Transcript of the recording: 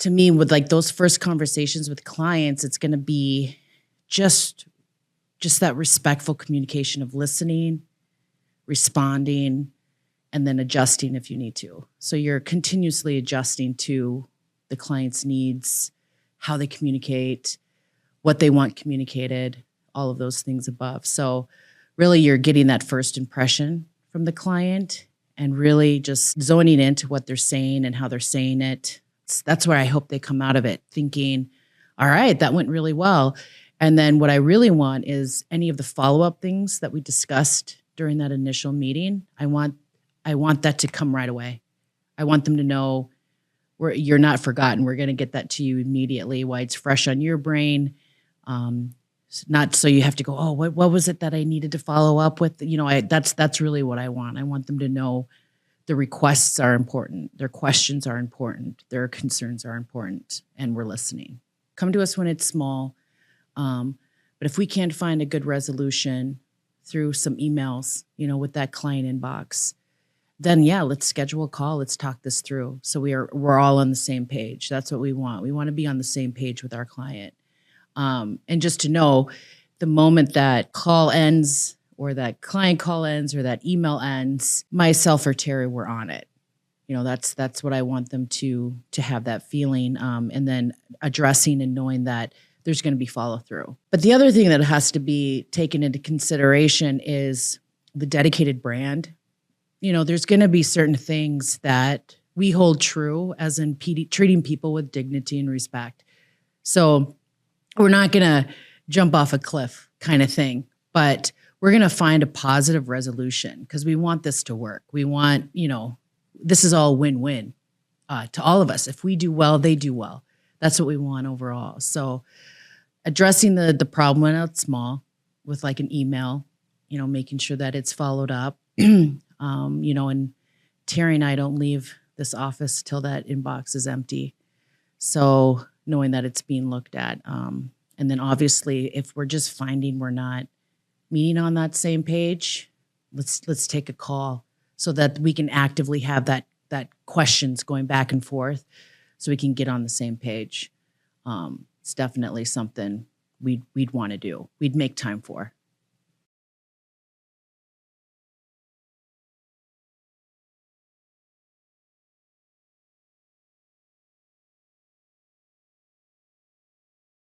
to me, with like those first conversations with clients, it's going to be just that respectful communication of listening, responding, and then adjusting if you need to. So you're continuously adjusting to the client's needs, how they communicate, what they want communicated, all of those things above. So really you're getting that first impression from the client and really just zoning into what they're saying and how they're saying it. That's where I hope they come out of it thinking, all right, that went really well. And then what I really want is any of the follow-up things that we discussed during that initial meeting. I want that to come right away. I want them to know you're not forgotten. We're going to get that to you immediately while it's fresh on your brain. Not so you have to go, oh, what was it that I needed to follow up with? That's really what I want. I want them to know the requests are important. Their questions are important. Their concerns are important. And we're listening. Come to us when it's small. But if we can't find a good resolution through some emails, with that client inbox, then yeah, let's schedule a call. Let's talk this through. So we're all on the same page. That's what we want. We want to be on the same page with our client. And just to know the moment that call ends or that client call ends or that email ends, myself or Terry were on it. That's what I want them to have that feeling. And then addressing and knowing that there's going to be follow through. But the other thing that has to be taken into consideration is the dedicated brand. There's going to be certain things that we hold true as in treating people with dignity and respect. So we're not going to jump off a cliff kind of thing, but we're going to find a positive resolution because we want this to work. We want, this is all win-win to all of us. If we do well, they do well. That's what we want overall. So addressing the problem when it's small with like an email, making sure that it's followed up. And Terry and I don't leave this office till that inbox is empty. So knowing that it's being looked at. And then obviously if we're just finding we're not meeting on that same page, let's take a call so that we can actively have that questions going back and forth so we can get on the same page. It's definitely something we'd want to do. We'd make time for.